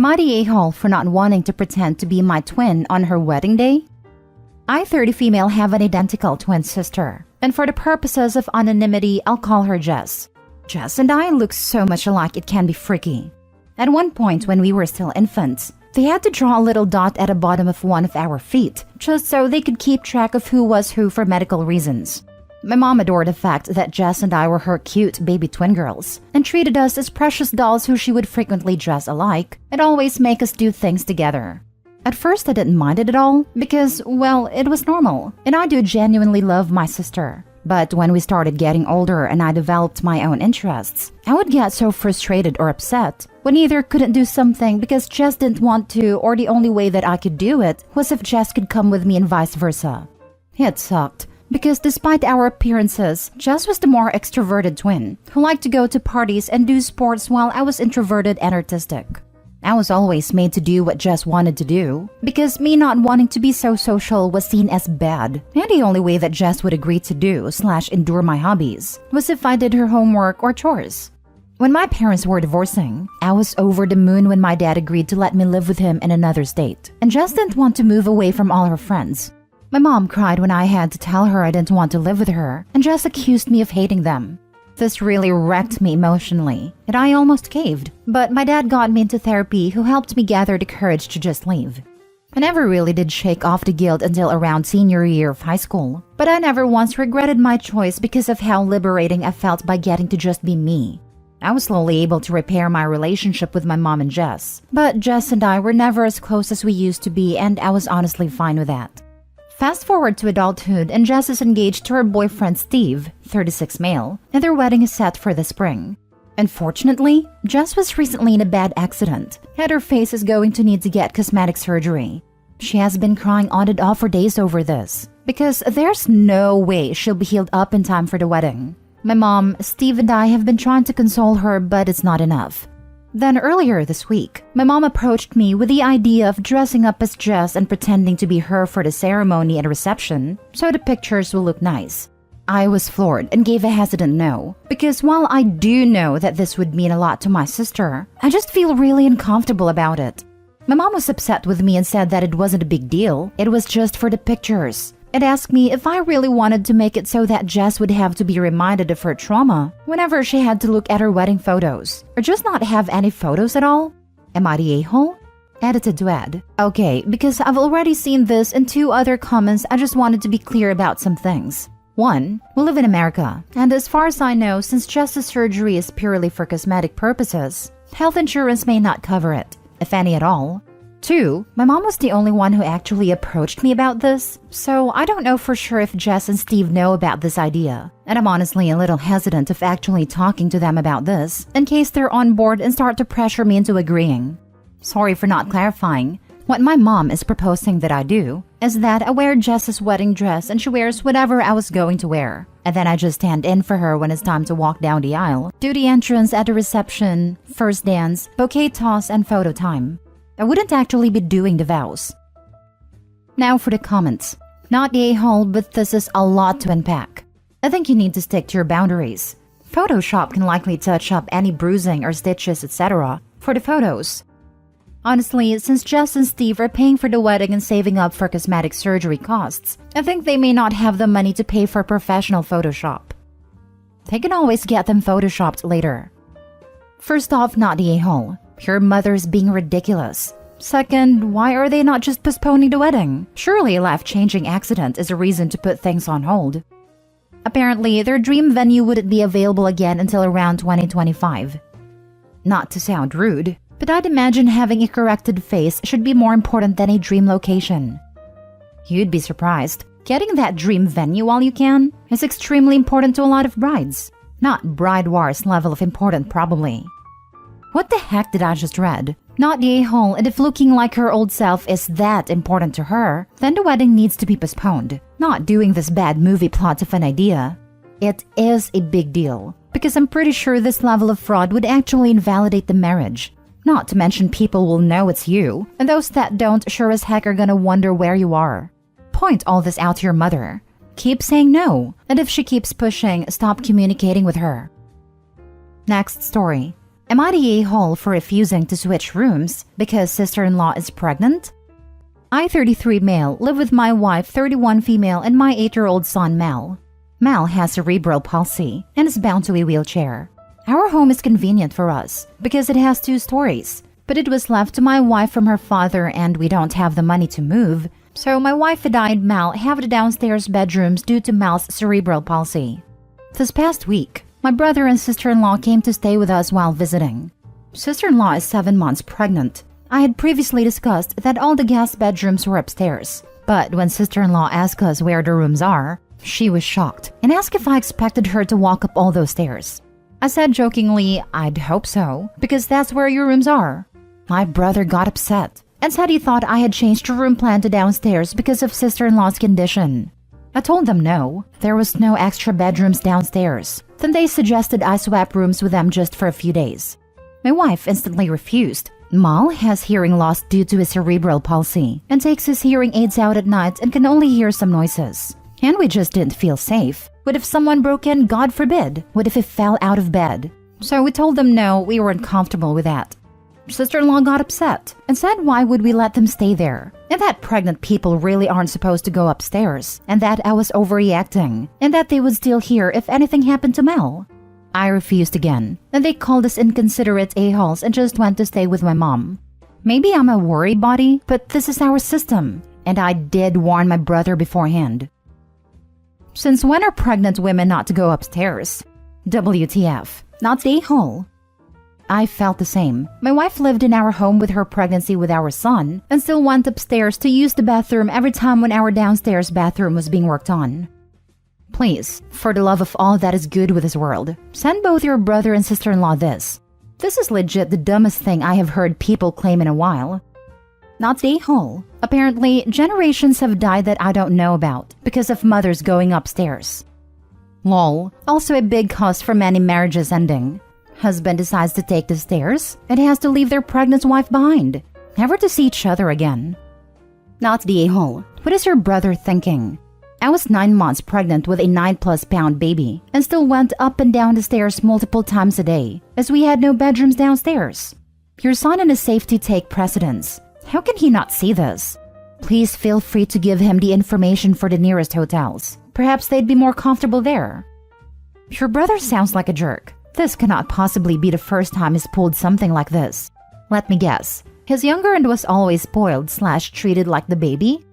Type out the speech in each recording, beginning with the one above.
Am I the a-hole for not wanting to pretend to be my twin on her wedding day? I, 30 female, have an identical twin sister, and for the purposes of anonymity, I'll call her Jess. Jess and I look so much alike it can be freaky. At one point when we were still infants, they had to draw a little dot at the bottom of one of our feet, just so they could keep track of who was who for medical reasons. My mom adored the fact that Jess and I were her cute baby twin girls, and treated us as precious dolls who she would frequently dress alike and always make us do things together. At first I didn't mind it at all, because, well, it was normal, and I do genuinely love my sister. But when we started getting older and I developed my own interests, I would get so frustrated or upset when either couldn't do something because Jess didn't want to, or the only way that I could do it was if Jess could come with me and vice versa. It sucked, because despite our appearances, Jess was the more extroverted twin, who liked to go to parties and do sports while I was introverted and artistic. I was always made to do what Jess wanted to do, because me not wanting to be so social was seen as bad, and the only way that Jess would agree to do/endure my hobbies was if I did her homework or chores. When my parents were divorcing, I was over the moon when my dad agreed to let me live with him in another state, and Jess didn't want to move away from all her friends. My mom cried when I had to tell her I didn't want to live with her, and Jess accused me of hating them. This really wrecked me emotionally, and I almost caved, but my dad got me into therapy, who helped me gather the courage to just leave. I never really did shake off the guilt until around senior year of high school, but I never once regretted my choice because of how liberating I felt by getting to just be me. I was slowly able to repair my relationship with my mom and Jess, but Jess and I were never as close as we used to be, and I was honestly fine with that. Fast forward to adulthood, and Jess is engaged to her boyfriend Steve, 36 male, and their wedding is set for the spring. Unfortunately, Jess was recently in a bad accident, and her face is going to need to get cosmetic surgery. She has been crying on and off for days over this, because there's no way she'll be healed up in time for the wedding. My mom, Steve, and I have been trying to console her, but it's not enough. Then earlier this week, my mom approached me with the idea of dressing up as Jess and pretending to be her for the ceremony and reception, so the pictures will look nice. I was floored and gave a hesitant no, because while I do know that this would mean a lot to my sister, I just feel really uncomfortable about it. My mom was upset with me and said that it wasn't a big deal, it was just for the pictures, and asked me if I really wanted to make it so that Jess would have to be reminded of her trauma whenever she had to look at her wedding photos, or just not have any photos at all. Am I the a-hole? Edited to add. Okay, because I've already seen this in 2 other comments, I just wanted to be clear about some things. 1. We live in America, and as far as I know, since Jess's surgery is purely for cosmetic purposes, health insurance may not cover it, if any at all. 2. My mom was the only one who actually approached me about this, so I don't know for sure if Jess and Steve know about this idea, and I'm honestly a little hesitant of actually talking to them about this, in case they're on board and start to pressure me into agreeing. Sorry for not clarifying. What my mom is proposing that I do is that I wear Jess's wedding dress and she wears whatever I was going to wear, and then I just stand in for her when it's time to walk down the aisle, do the entrance at the reception, first dance, bouquet toss, and photo time. I wouldn't actually be doing the vows. Now for the comments. Not the a-hole, but this is a lot to unpack. I think you need to stick to your boundaries. Photoshop can likely touch up any bruising or stitches, etc. for the photos. Honestly, since Jess and Steve are paying for the wedding and saving up for cosmetic surgery costs, I think they may not have the money to pay for professional Photoshop. They can always get them photoshopped later. First off, not the a-hole. Your mother's being ridiculous. Second, why are they not just postponing the wedding? Surely a life-changing accident is a reason to put things on hold. Apparently, their dream venue wouldn't be available again until around 2025. Not to sound rude, but I'd imagine having a corrected face should be more important than a dream location. You'd be surprised. Getting that dream venue while you can is extremely important to a lot of brides. Not bride wars level of important, probably. What the heck did I just read? Not the a-hole, and if looking like her old self is that important to her, then the wedding needs to be postponed. Not doing this bad movie plot of an idea. It is a big deal, because I'm pretty sure this level of fraud would actually invalidate the marriage. Not to mention people will know it's you, and those that don't sure as heck are gonna wonder where you are. Point all this out to your mother. Keep saying no, and if she keeps pushing, stop communicating with her. Next story. Am I the a-hole for refusing to switch rooms because sister-in-law is pregnant? I, 33 male, live with my wife, 31 female, and my 8-year-old son, Mel. Mel has cerebral palsy and is bound to a wheelchair. Our home is convenient for us because it has 2 stories, but it was left to my wife from her father and we don't have the money to move, so my wife and I and Mel have the downstairs bedrooms due to Mel's cerebral palsy. This past week, my brother and sister-in-law came to stay with us while visiting. Sister-in-law is 7 months pregnant. I had previously discussed that all the guest bedrooms were upstairs, but when sister-in-law asked us where the rooms are, she was shocked and asked if I expected her to walk up all those stairs. I said jokingly, I'd hope so, because that's where your rooms are. My brother got upset and said he thought I had changed the room plan to downstairs because of sister-in-law's condition. I told them no, there was no extra bedrooms downstairs. Then they suggested I swap rooms with them just for a few days. My wife instantly refused. Mal has hearing loss due to his cerebral palsy and takes his hearing aids out at night and can only hear some noises. And we just didn't feel safe. What if someone broke in, God forbid? What if he fell out of bed? So we told them no, we weren't comfortable with that. Sister-in-law got upset and said why would we let them stay there, and that pregnant people really aren't supposed to go upstairs, and that I was overreacting, and that they would still hear if anything happened to Mel. I refused again, and they called us inconsiderate a-holes and just went to stay with my mom. Maybe I'm a worry body, but this is our system, and I did warn my brother beforehand. Since when are pregnant women not to go upstairs? WTF, not the a-hole. I felt the same. My wife lived in our home with her pregnancy with our son and still went upstairs to use the bathroom every time when our downstairs bathroom was being worked on. Please, for the love of all that is good with this world, send both your brother and sister-in-law this. This is legit the dumbest thing I have heard people claim in a while. Not the a-hole. Apparently, generations have died that I don't know about because of mothers going upstairs. Lol. Also a big cause for many marriages ending. Husband decides to take the stairs and has to leave their pregnant wife behind, never to see each other again. Not the a-hole. What is your brother thinking? I was 9 months pregnant with a 9+ pound baby and still went up and down the stairs multiple times a day as we had no bedrooms downstairs. Your son and his safety take precedence. How can he not see this? Please feel free to give him the information for the nearest hotels. Perhaps they'd be more comfortable there. Your brother sounds like a jerk. This cannot possibly be the first time he's pulled something like this. Let me guess. He's younger and was always spoiled / treated like the baby?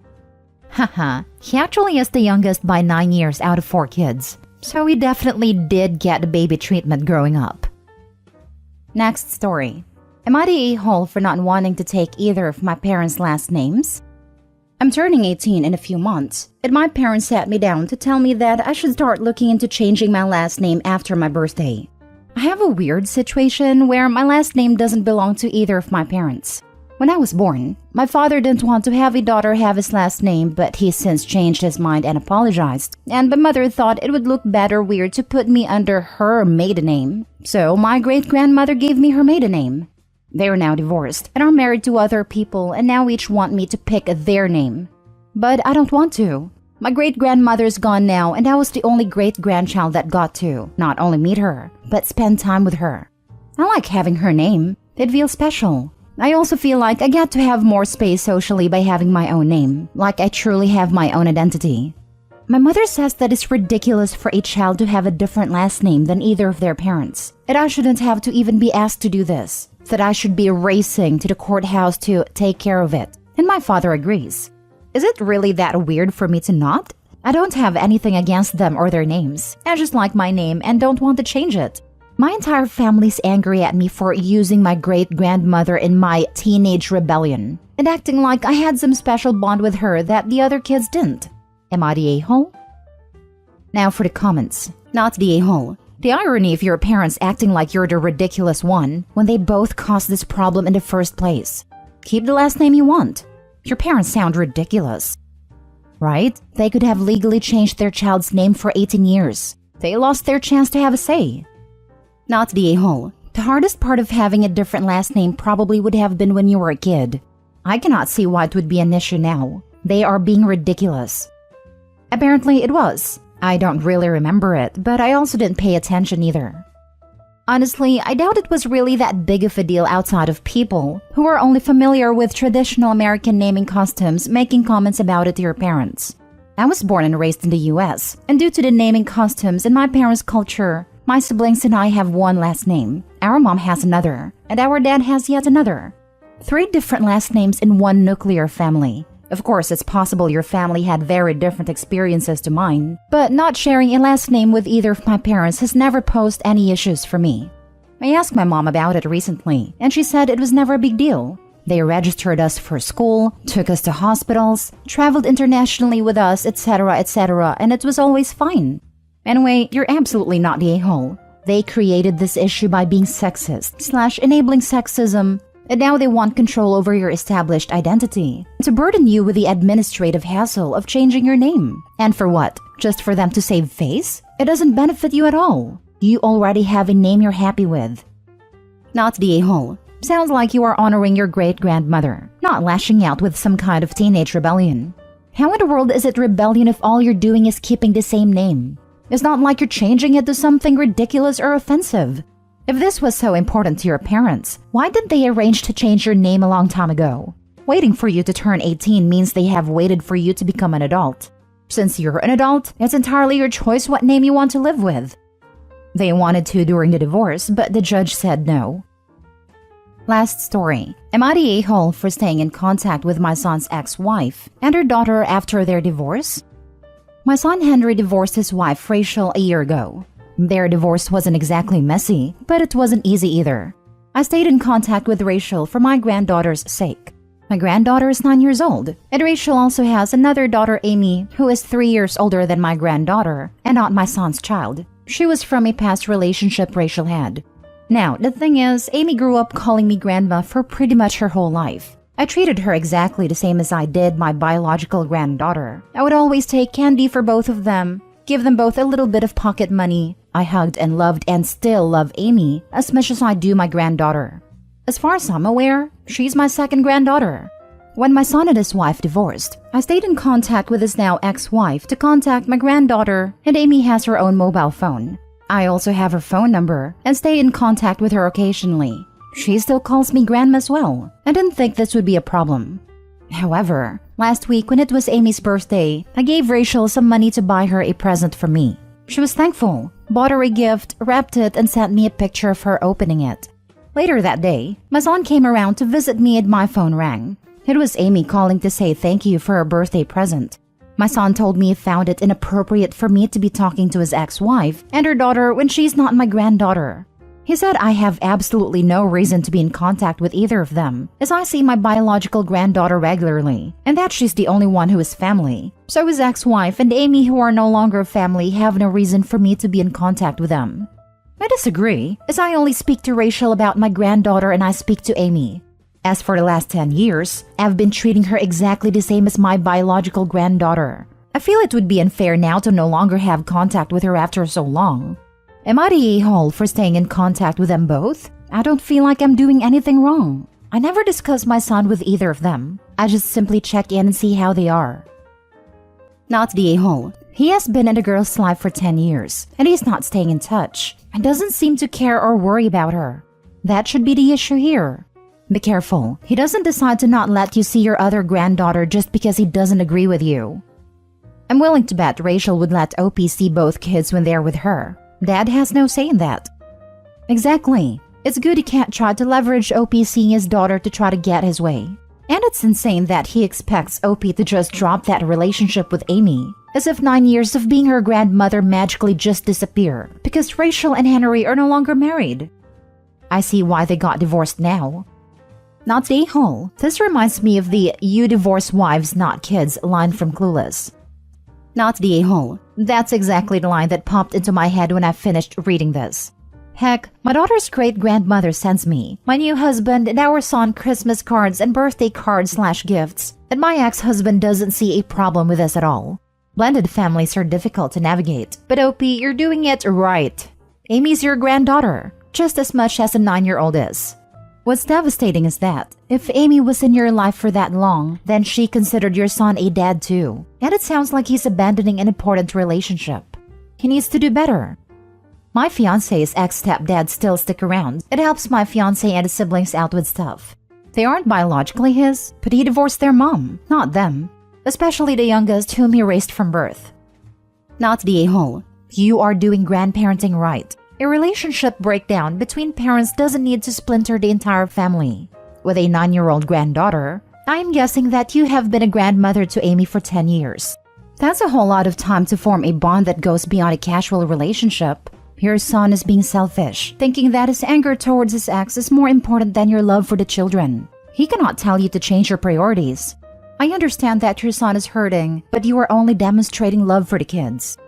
Haha, he actually is the youngest by 9 years out of 4 kids. So he definitely did get the baby treatment growing up. Next story. Am I the a-hole for not wanting to take either of my parents' last names? I'm turning 18 in a few months, and my parents sat me down to tell me that I should start looking into changing my last name after my birthday. I have a weird situation where my last name doesn't belong to either of my parents. When I was born, my father didn't want to have a daughter have his last name, but he's since changed his mind and apologized, and my mother thought it would look bad or weird to put me under her maiden name, so my great-grandmother gave me her maiden name. They are now divorced and are married to other people and now each want me to pick their name. But I don't want to. My great-grandmother's gone now and I was the only great-grandchild that got to not only meet her, but spend time with her. I like having her name. It feels special. I also feel like I get to have more space socially by having my own name, like I truly have my own identity. My mother says that it's ridiculous for a child to have a different last name than either of their parents, and I shouldn't have to even be asked to do this, that I should be racing to the courthouse to take care of it, and my father agrees. Is it really that weird for me to not? I don't have anything against them or their names. I just like my name and don't want to change it. My entire family's angry at me for using my great-grandmother in my teenage rebellion and acting like I had some special bond with her that the other kids didn't. Am I the a-hole? Now for the comments. Not the a-hole. The irony of your parents acting like you're the ridiculous one when they both caused this problem in the first place. Keep the last name you want. Your parents sound ridiculous. Right? They could have legally changed their child's name for 18 years. They lost their chance to have a say. Not the a-hole. The hardest part of having a different last name probably would have been when you were a kid. I cannot see why it would be an issue now. They are being ridiculous. Apparently it was. I don't really remember it, but I also didn't pay attention either. Honestly, I doubt it was really that big of a deal outside of people who are only familiar with traditional American naming customs making comments about it to your parents. I was born and raised in the US, and due to the naming customs in my parents' culture, my siblings and I have one last name, our mom has another, and our dad has yet another. 3 different last names in one nuclear family. Of course, it's possible your family had very different experiences to mine, but not sharing a last name with either of my parents has never posed any issues for me. I asked my mom about it recently, and she said it was never a big deal. They registered us for school, took us to hospitals, traveled internationally with us, etc., and it was always fine. Anyway, you're absolutely not the a-hole. They created this issue by being sexist/enabling sexism, and now they want control over your established identity, to burden you with the administrative hassle of changing your name. And for what? Just for them to save face? It doesn't benefit you at all. You already have a name you're happy with. Not the a-hole. Sounds like you are honoring your great-grandmother, not lashing out with some kind of teenage rebellion. How in the world is it rebellion if all you're doing is keeping the same name? It's not like you're changing it to something ridiculous or offensive. If this was so important to your parents, why didn't they arrange to change your name a long time ago? Waiting for you to turn 18 means they have waited for you to become an adult. Since you're an adult, it's entirely your choice what name you want to live with. They wanted to during the divorce, but the judge said no. Last story. Am I the a-hole for staying in contact with my son's ex-wife and her daughter after their divorce? My son Henry divorced his wife Rachel a year ago. Their divorce wasn't exactly messy, but it wasn't easy either. I stayed in contact with Rachel for my granddaughter's sake. My granddaughter is 9 years old, and Rachel also has another daughter, Amy, who is 3 years older than my granddaughter and not my son's child. She was from a past relationship Rachel had. Now, the thing is, Amy grew up calling me grandma for pretty much her whole life. I treated her exactly the same as I did my biological granddaughter. I would always take candy for both of them, give them both a little bit of pocket money. I hugged and loved and still love Amy as much as I do my granddaughter. As far as I'm aware, she's my second granddaughter. When my son and his wife divorced, I stayed in contact with his now ex-wife to contact my granddaughter, and Amy has her own mobile phone. I also have her phone number and stay in contact with her occasionally. She still calls me grandma as well. I didn't think this would be a problem. However, last week when it was Amy's birthday, I gave Rachel some money to buy her a present from me. She was thankful, bought her a gift, wrapped it, and sent me a picture of her opening it. Later that day, my son came around to visit me and my phone rang. It was Amy calling to say thank you for her birthday present. My son told me he found it inappropriate for me to be talking to his ex-wife and her daughter when she's not my granddaughter. He said I have absolutely no reason to be in contact with either of them, as I see my biological granddaughter regularly, and that she's the only one who is family. So his ex-wife and Amy, who are no longer family, have no reason for me to be in contact with them. I disagree, as I only speak to Rachel about my granddaughter and I speak to Amy. As for the last 10 years, I've been treating her exactly the same as my biological granddaughter. I feel it would be unfair now to no longer have contact with her after so long. Am I the a-hole for staying in contact with them both? I don't feel like I'm doing anything wrong. I never discuss my son with either of them. I just simply check in and see how they are. Not the a-hole. He has been in a girl's life for 10 years, and he's not staying in touch, and doesn't seem to care or worry about her. That should be the issue here. Be careful. He doesn't decide to not let you see your other granddaughter just because he doesn't agree with you. I'm willing to bet Rachel would let OP see both kids when they're with her. Dad has no say in that. Exactly. It's good he can't try to leverage OP seeing his daughter to try to get his way. And it's insane that he expects OP to just drop that relationship with Amy, as if 9 years of being her grandmother magically just disappear because Rachel and Henry are no longer married. I see why they got divorced now. Not the a-hole. This reminds me of the "you divorce wives, not kids" line from Clueless. Not the a-hole. That's exactly the line that popped into my head when I finished reading this. Heck, my daughter's great-grandmother sends me, my new husband, and our son Christmas cards and birthday cards/gifts, and my ex-husband doesn't see a problem with this at all. Blended families are difficult to navigate, but OP, you're doing it right. Amy's your granddaughter, just as much as a 9-year-old is. What's devastating is that, if Amy was in your life for that long, then she considered your son a dad too. And it sounds like he's abandoning an important relationship. He needs to do better. My fiancé's ex-stepdad still stick around. It helps my fiancé and his siblings out with stuff. They aren't biologically his, but he divorced their mom, not them. Especially the youngest whom he raised from birth. Not the a-hole. You are doing grandparenting right. A relationship breakdown between parents doesn't need to splinter the entire family. With a 9-year-old granddaughter, I am guessing that you have been a grandmother to Amy for 10 years. That's a whole lot of time to form a bond that goes beyond a casual relationship. Your son is being selfish, thinking that his anger towards his ex is more important than your love for the children. He cannot tell you to change your priorities. I understand that your son is hurting, but you are only demonstrating love for the kids.